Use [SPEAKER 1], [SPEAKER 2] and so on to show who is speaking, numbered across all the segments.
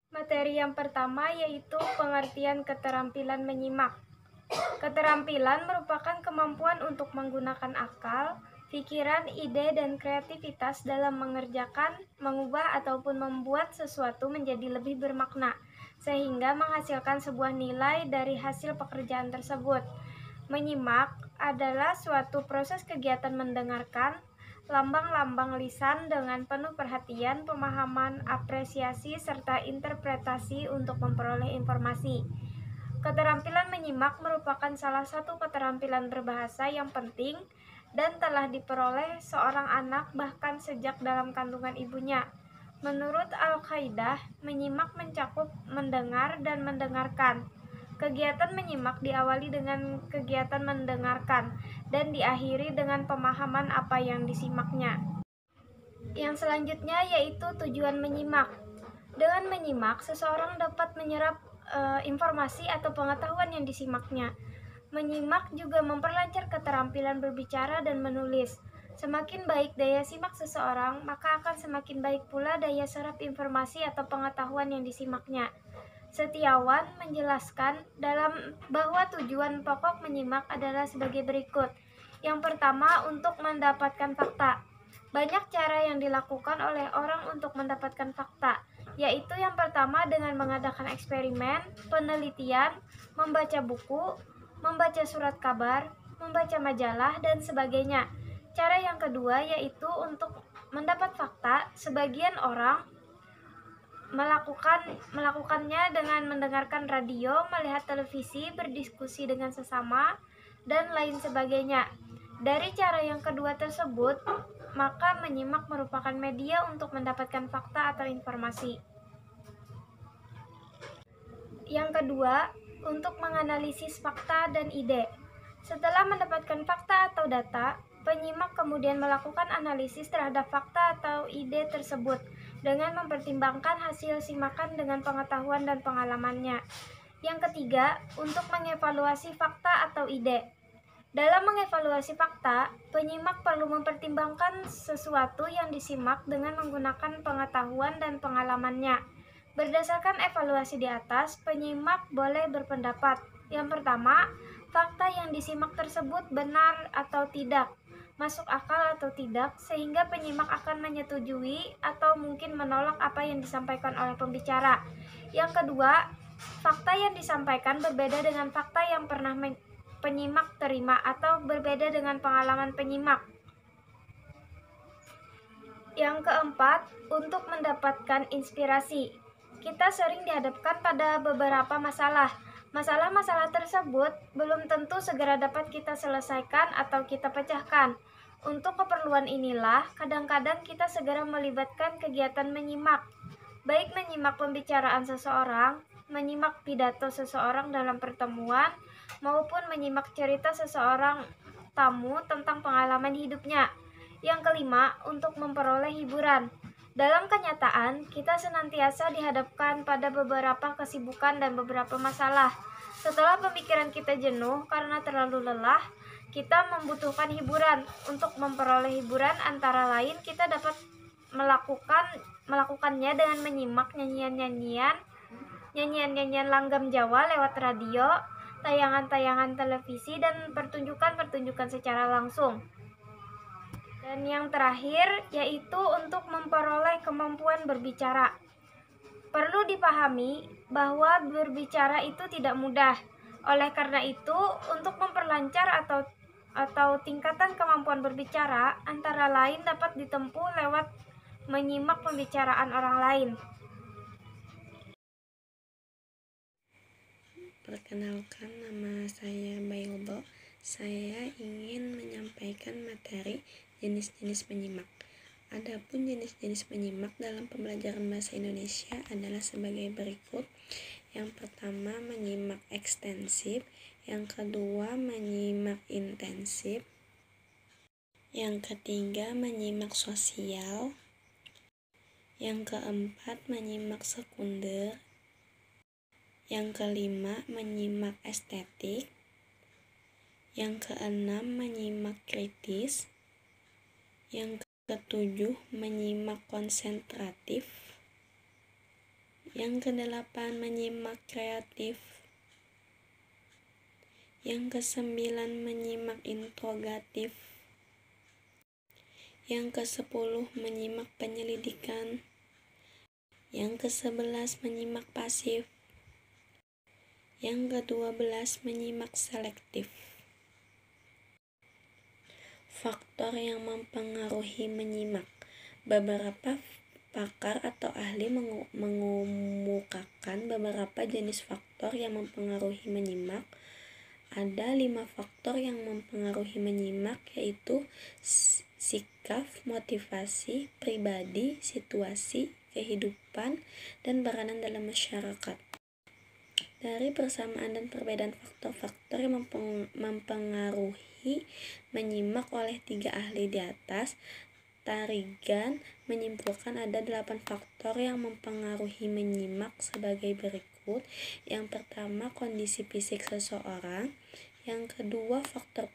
[SPEAKER 1] Materi yang pertama yaitu pengertian keterampilan menyimak. Keterampilan merupakan kemampuan untuk menggunakan akal, pikiran, ide, dan kreativitas dalam mengerjakan, mengubah, ataupun membuat sesuatu menjadi lebih bermakna, sehingga menghasilkan sebuah nilai dari hasil pekerjaan tersebut. Menyimak adalah suatu proses kegiatan mendengarkan lambang-lambang lisan dengan penuh perhatian, pemahaman, apresiasi, serta interpretasi untuk memperoleh informasi. Keterampilan menyimak merupakan salah satu keterampilan berbahasa yang penting dan telah diperoleh seorang anak bahkan sejak dalam kandungan ibunya. Menurut Al-Qaidah, menyimak mencakup mendengar dan mendengarkan. Kegiatan menyimak diawali dengan kegiatan mendengarkan dan diakhiri dengan pemahaman apa yang disimaknya. Yang selanjutnya yaitu tujuan menyimak. Dengan menyimak, seseorang dapat menyerap informasi atau pengetahuan yang disimaknya. Menyimak juga memperlancar keterampilan berbicara dan menulis. Semakin baik daya simak seseorang, maka akan semakin baik pula daya serap informasi atau pengetahuan yang disimaknya. Setiawan menjelaskan bahwa tujuan pokok menyimak adalah sebagai berikut. Yang pertama, untuk mendapatkan fakta. Banyak cara yang dilakukan oleh orang untuk mendapatkan fakta, yaitu yang pertama dengan mengadakan eksperimen, penelitian, membaca buku, membaca surat kabar, membaca majalah, dan sebagainya. Cara yang kedua yaitu untuk mendapat fakta, sebagian orang melakukannya dengan mendengarkan radio, melihat televisi, berdiskusi dengan sesama, dan lain sebagainya. Dari cara yang kedua tersebut, maka menyimak merupakan media untuk mendapatkan fakta atau informasi. Yang kedua, untuk menganalisis fakta dan ide. Setelah mendapatkan fakta atau data, penyimak kemudian melakukan analisis terhadap fakta atau ide tersebut dengan mempertimbangkan hasil simakan dengan pengetahuan dan pengalamannya. Yang ketiga, untuk mengevaluasi fakta atau ide. Dalam mengevaluasi fakta, penyimak perlu mempertimbangkan sesuatu yang disimak dengan menggunakan pengetahuan dan pengalamannya. Berdasarkan evaluasi di atas, penyimak boleh berpendapat. Yang pertama, fakta yang disimak tersebut benar atau tidak, masuk akal atau tidak, sehingga penyimak akan menyetujui atau mungkin menolak apa yang disampaikan oleh pembicara. Yang kedua, fakta yang disampaikan berbeda dengan fakta yang pernah penyimak terima atau berbeda dengan pengalaman penyimak. Yang keempat, untuk mendapatkan inspirasi. Kita sering dihadapkan pada beberapa masalah. Masalah-masalah tersebut belum tentu segera dapat kita selesaikan atau kita pecahkan. Untuk keperluan inilah, kadang-kadang kita segera melibatkan kegiatan menyimak. Baik menyimak pembicaraan seseorang, menyimak pidato seseorang dalam pertemuan, maupun menyimak cerita seseorang tamu tentang pengalaman hidupnya. Yang kelima, untuk memperoleh hiburan. Dalam kenyataan, kita senantiasa dihadapkan pada beberapa kesibukan dan beberapa masalah. Setelah pemikiran kita jenuh karena terlalu lelah, kita membutuhkan hiburan. Untuk memperoleh hiburan antara lain kita dapat melakukannya dengan menyimak nyanyian langgam Jawa lewat radio, tayangan-tayangan televisi, dan pertunjukan-pertunjukan secara langsung. Dan yang terakhir yaitu untuk memperoleh kemampuan berbicara. Perlu dipahami bahwa berbicara itu tidak mudah. Oleh karena itu, untuk memperlancar atau tingkatan kemampuan berbicara antara lain dapat ditempuh lewat menyimak pembicaraan orang lain.
[SPEAKER 2] Perkenalkan, nama saya Baildo. Saya ingin menyampaikan materi jenis-jenis menyimak. Adapun jenis-jenis menyimak dalam pembelajaran bahasa Indonesia adalah sebagai berikut. Yang pertama, menyimak ekstensif. Yang kedua, menyimak intensif. Yang ketiga, menyimak sosial. Yang keempat, menyimak sekunder. Yang kelima, menyimak estetik. Yang keenam, menyimak kritis. Yang ketujuh, menyimak konsentratif. Yang kedelapan, menyimak kreatif. Yang kesembilan, menyimak integratif. Yang ke-10, menyimak penyelidikan. Yang ke-11, menyimak pasif. Yang ke-12, menyimak selektif. Faktor yang mempengaruhi menyimak. Beberapa pakar atau ahli mengemukakan beberapa jenis faktor yang mempengaruhi menyimak. Ada 5 faktor yang mempengaruhi menyimak, yaitu sikap, motivasi, pribadi, situasi, kehidupan, dan peranan dalam masyarakat. Dari persamaan dan perbedaan faktor-faktor yang mempengaruhi menyimak oleh 3 ahli di atas, Tarigan menyimpulkan ada 8 faktor yang mempengaruhi menyimak sebagai berikut. Yang pertama, kondisi fisik seseorang. Yang kedua, faktor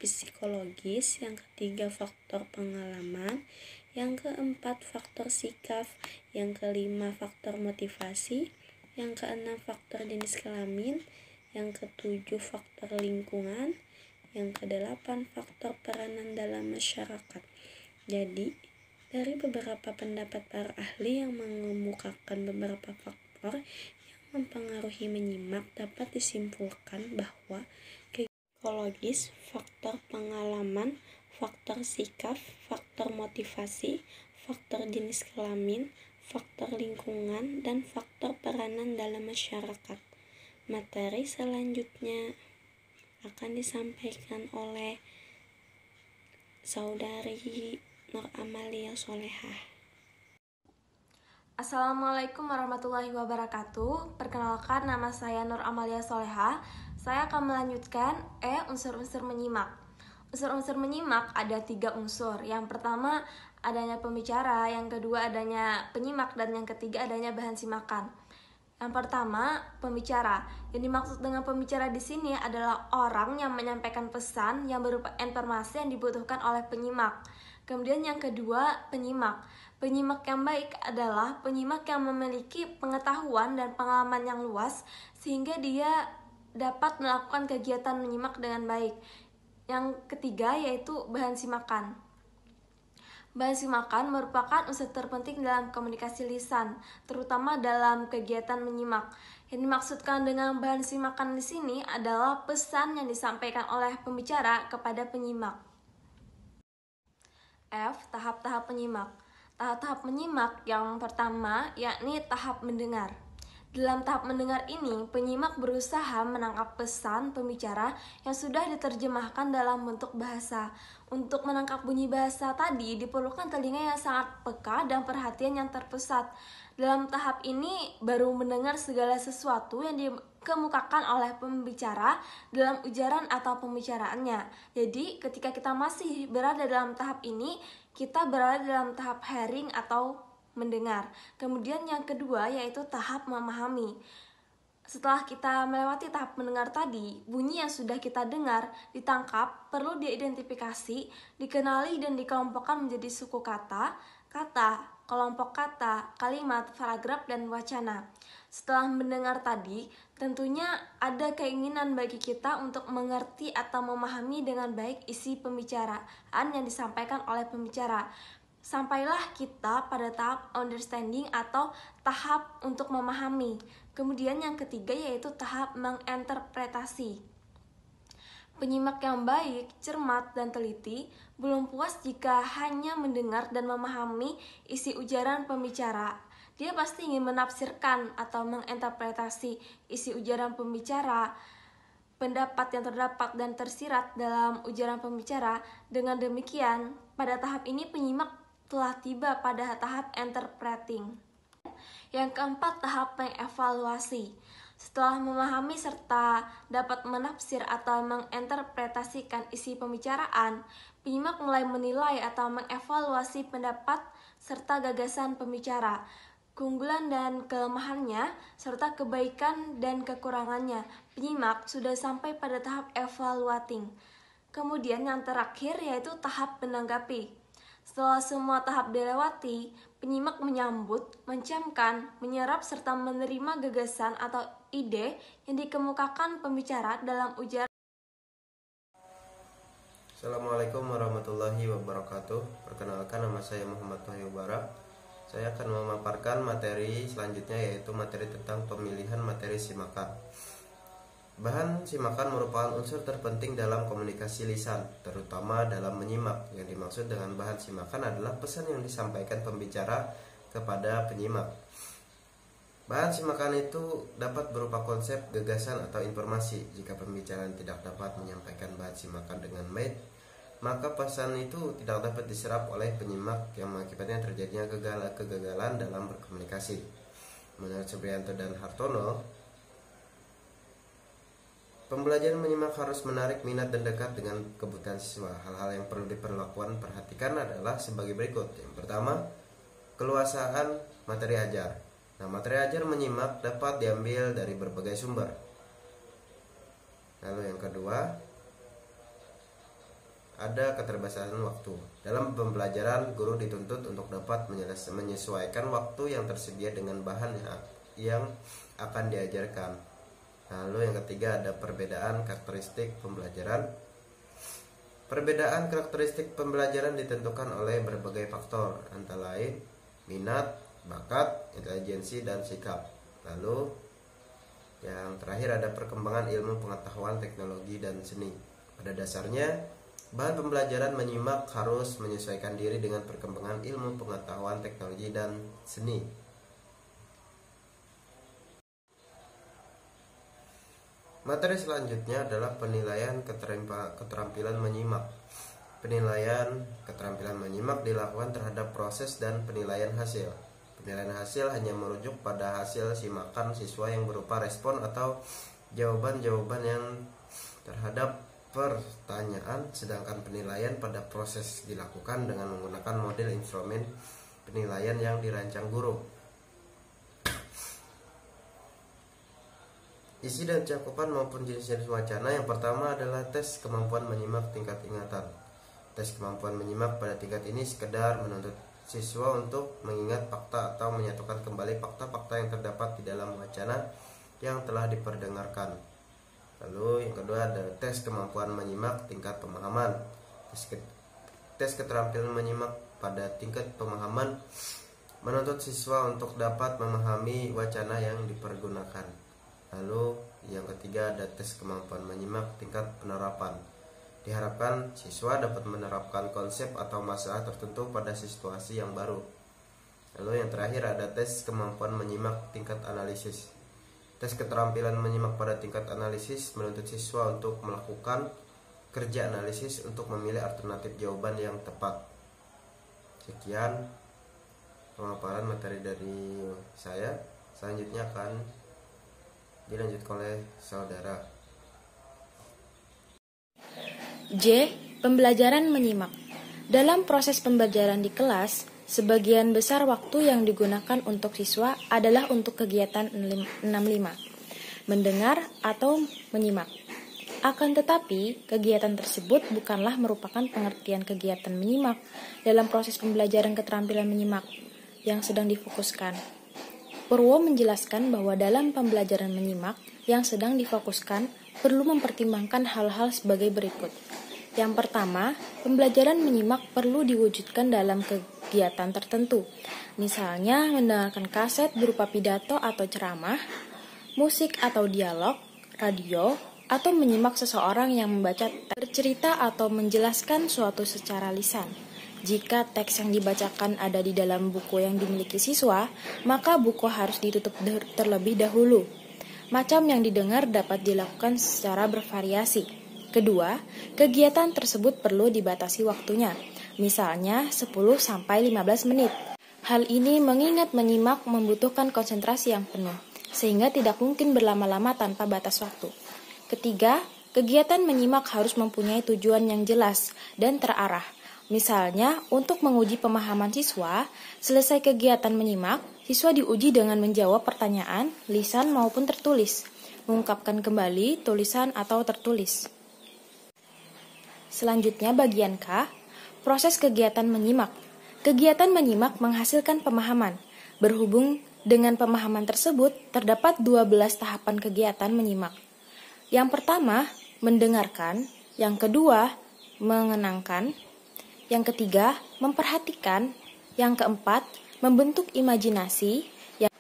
[SPEAKER 2] psikologis. Yang ketiga, faktor pengalaman. Yang keempat, faktor sikap. Yang kelima, faktor motivasi. Yang keenam, faktor jenis kelamin. Yang ketujuh, faktor lingkungan. Yang kedelapan, faktor peranan dalam masyarakat. Jadi, dari beberapa pendapat para ahli yang mengemukakan beberapa faktor yang mempengaruhi menyimak, dapat disimpulkan bahwa psikologis, faktor pengalaman, faktor sikap, faktor motivasi, faktor jenis kelamin, faktor lingkungan, dan faktor peranan dalam masyarakat. Materi selanjutnya akan disampaikan oleh Saudari Nur Amalia Solehah.
[SPEAKER 3] Assalamualaikum warahmatullahi wabarakatuh. Perkenalkan, nama saya Nur Amalia Solehah. Saya akan melanjutkan unsur-unsur menyimak. Unsur-unsur menyimak ada 3 unsur. Yang pertama adanya pembicara, yang kedua adanya penyimak, dan yang ketiga adanya bahan simakan. Yang pertama, pembicara. Yang dimaksud dengan pembicara di sini adalah orang yang menyampaikan pesan yang berupa informasi yang dibutuhkan oleh penyimak. Kemudian yang kedua, penyimak. Penyimak yang baik adalah penyimak yang memiliki pengetahuan dan pengalaman yang luas sehingga dia dapat melakukan kegiatan menyimak dengan baik. Yang ketiga yaitu bahan simakan. Bahan simakan merupakan unsur terpenting dalam komunikasi lisan, terutama dalam kegiatan menyimak. Yang dimaksudkan dengan bahan simakan di sini adalah pesan yang disampaikan oleh pembicara kepada penyimak. F. Tahap-tahap penyimak. Tahap-tahap menyimak yang pertama yakni tahap mendengar. Dalam tahap mendengar ini, penyimak berusaha menangkap pesan pembicara yang sudah diterjemahkan dalam bentuk bahasa. Untuk menangkap bunyi bahasa tadi, diperlukan telinga yang sangat peka dan perhatian yang terpusat. Dalam tahap ini, baru mendengar segala sesuatu yang dikemukakan oleh pembicara dalam ujaran atau pembicaraannya. Jadi, ketika kita masih berada dalam tahap ini, kita berada dalam tahap hearing atau mendengar. Kemudian yang kedua yaitu tahap memahami. Setelah kita melewati tahap mendengar tadi, bunyi yang sudah kita dengar ditangkap, perlu diidentifikasi, dikenali dan dikelompokkan menjadi suku kata, kelompok kata, kalimat, paragraf, dan wacana. Setelah mendengar tadi, tentunya ada keinginan bagi kita untuk mengerti atau memahami dengan baik isi pembicaraan yang disampaikan oleh pembicara. Sampailah kita pada tahap understanding atau tahap untuk memahami. Kemudian yang ketiga yaitu tahap menginterpretasi. Penyimak yang baik, cermat, dan teliti belum puas jika hanya mendengar dan memahami isi ujaran pembicara. Dia pasti ingin menafsirkan atau menginterpretasi isi ujaran pembicara, pendapat yang terdapat dan tersirat dalam ujaran pembicara. Dengan demikian, pada tahap ini penyimak telah tiba pada tahap interpreting. Yang keempat, tahap mengevaluasi. Setelah memahami serta dapat menafsir atau menginterpretasikan isi pembicaraan, penyimak mulai menilai atau mengevaluasi pendapat serta gagasan pembicara, keunggulan dan kelemahannya, serta kebaikan dan kekurangannya. Penyimak sudah sampai pada tahap evaluating. Kemudian yang terakhir yaitu tahap menanggapi. Setelah semua tahap dilewati, penyimak menyambut, mencamkan, menyerap, serta menerima gagasan atau ide yang dikemukakan pembicara dalam ujar.
[SPEAKER 4] Assalamualaikum warahmatullahi wabarakatuh. Perkenalkan, nama saya Muhammad Wahyu Bara. Saya akan memaparkan materi selanjutnya, yaitu materi tentang pemilihan materi simakan. Bahan simakan merupakan unsur terpenting dalam komunikasi lisan, terutama dalam menyimak. Yang dimaksud dengan bahan simakan adalah pesan yang disampaikan pembicara kepada penyimak. Bahan simakan itu dapat berupa konsep, gagasan, atau informasi. Jika pembicara tidak dapat menyampaikan bahan simakan dengan baik, maka pesan itu tidak dapat diserap oleh penyimak, yang mengakibatnya terjadinya kegagalan dalam berkomunikasi. Menurut Supriyanto dan Hartono, pembelajaran menyimak harus menarik minat dan dekat dengan kebutuhan siswa. Hal-hal yang perlu perhatikan adalah sebagai berikut. Yang pertama, keluasaan materi ajar. Nah, materi ajar menyimak dapat diambil dari berbagai sumber. Lalu yang kedua, ada keterbatasan waktu. Dalam pembelajaran, guru dituntut untuk dapat menyesuaikan waktu yang tersedia dengan bahan yang akan diajarkan. Lalu yang ketiga, ada perbedaan karakteristik pembelajaran. Perbedaan karakteristik pembelajaran ditentukan oleh berbagai faktor, antara lain minat, bakat, intelijensi, dan sikap. Lalu yang terakhir, ada perkembangan ilmu pengetahuan, teknologi, dan seni. Pada dasarnya, bahan pembelajaran menyimak harus menyesuaikan diri dengan perkembangan ilmu pengetahuan, teknologi, dan seni. Materi selanjutnya adalah penilaian keterampilan menyimak. Penilaian keterampilan menyimak dilakukan terhadap proses dan penilaian hasil. Penilaian hasil hanya merujuk pada hasil simakan siswa yang berupa respon atau jawaban-jawaban yang terhadap pertanyaan, sedangkan penilaian pada proses dilakukan dengan menggunakan model instrumen penilaian yang dirancang guru. Isi dan cakupan maupun jenis-jenis wacana. Yang pertama adalah tes kemampuan menyimak tingkat ingatan. Tes kemampuan menyimak pada tingkat ini sekedar menuntut siswa untuk mengingat fakta atau menyatukan kembali fakta-fakta yang terdapat di dalam wacana yang telah diperdengarkan. Lalu yang kedua ada tes kemampuan menyimak tingkat pemahaman. Tes keterampilan menyimak pada tingkat pemahaman menuntut siswa untuk dapat memahami wacana yang dipergunakan. Lalu yang ketiga ada tes kemampuan menyimak tingkat penerapan. Diharapkan siswa dapat menerapkan konsep atau masalah tertentu pada situasi yang baru. Lalu yang terakhir ada tes kemampuan menyimak tingkat analisis. Tes keterampilan menyimak pada tingkat analisis menuntut siswa untuk melakukan kerja analisis untuk memilih alternatif jawaban yang tepat. Sekian pemaparan materi dari saya. Selanjutnya akan dilanjutkan oleh saudara.
[SPEAKER 5] J. Pembelajaran menyimak. Dalam proses pembelajaran di kelas, sebagian besar waktu yang digunakan untuk siswa adalah untuk kegiatan 65, mendengar atau menyimak. Akan tetapi, kegiatan tersebut bukanlah merupakan pengertian kegiatan menyimak dalam proses pembelajaran keterampilan menyimak yang sedang difokuskan. Purwo menjelaskan bahwa dalam pembelajaran menyimak yang sedang difokuskan perlu mempertimbangkan hal-hal sebagai berikut. Yang pertama, pembelajaran menyimak perlu diwujudkan dalam kegiatan tertentu. Misalnya, mendengarkan kaset berupa pidato atau ceramah, musik atau dialog, radio, atau menyimak seseorang yang membaca bercerita atau menjelaskan suatu secara lisan. Jika teks yang dibacakan ada di dalam buku yang dimiliki siswa, maka buku harus ditutup terlebih dahulu. Macam yang didengar dapat dilakukan secara bervariasi. Kedua, kegiatan tersebut perlu dibatasi waktunya, misalnya 10-15 menit. Hal ini mengingat menyimak membutuhkan konsentrasi yang penuh, sehingga tidak mungkin berlama-lama tanpa batas waktu. Ketiga, kegiatan menyimak harus mempunyai tujuan yang jelas dan terarah. Misalnya, untuk menguji pemahaman siswa, selesai kegiatan menyimak, siswa diuji dengan menjawab pertanyaan, lisan maupun tertulis, mengungkapkan kembali tulisan atau tertulis. Selanjutnya bagian K, proses kegiatan menyimak. Kegiatan menyimak menghasilkan pemahaman. Berhubung dengan pemahaman tersebut, terdapat 12 tahapan kegiatan menyimak. Yang pertama, mendengarkan. Yang kedua, mengenangkan. Yang ketiga, memperhatikan. Yang keempat, membentuk imajinasi. Yang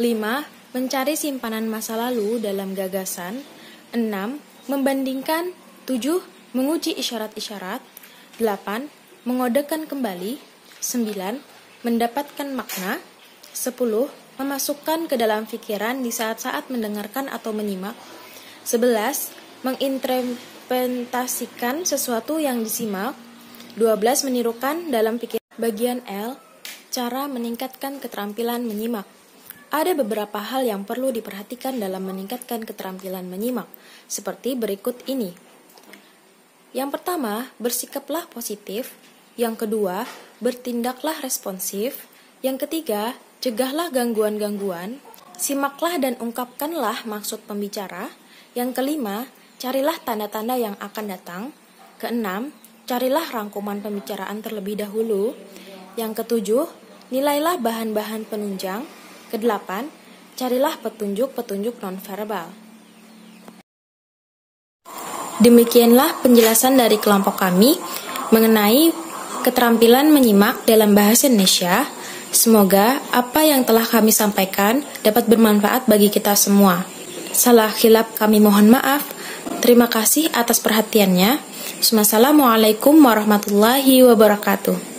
[SPEAKER 5] 5, mencari simpanan masa lalu dalam gagasan. 6, membandingkan. 7, menguji isyarat-isyarat. 8, mengodekan kembali. 9, mendapatkan makna. 10, memasukkan ke dalam pikiran di saat-saat mendengarkan atau menyimak. 11, menginterpretasikan sesuatu yang disimak. 12, menirukan dalam pikiran. Bagian L, cara meningkatkan keterampilan menyimak. Ada beberapa hal yang perlu diperhatikan dalam meningkatkan keterampilan menyimak, seperti berikut ini. Yang pertama, bersikaplah positif. Yang kedua, bertindaklah responsif. Yang ketiga, cegahlah gangguan-gangguan. Simaklah dan ungkapkanlah maksud pembicara. Yang kelima, carilah tanda-tanda yang akan datang. Keenam, carilah rangkuman pembicaraan terlebih dahulu. Yang ketujuh, nilailah bahan-bahan penunjang. Kedelapan, carilah petunjuk-petunjuk nonverbal. Demikianlah penjelasan dari kelompok kami mengenai keterampilan menyimak dalam bahasa Indonesia. Semoga apa yang telah kami sampaikan dapat bermanfaat bagi kita semua. Salah khilaf kami mohon maaf. Terima kasih atas perhatiannya. Wassalamualaikum warahmatullahi wabarakatuh.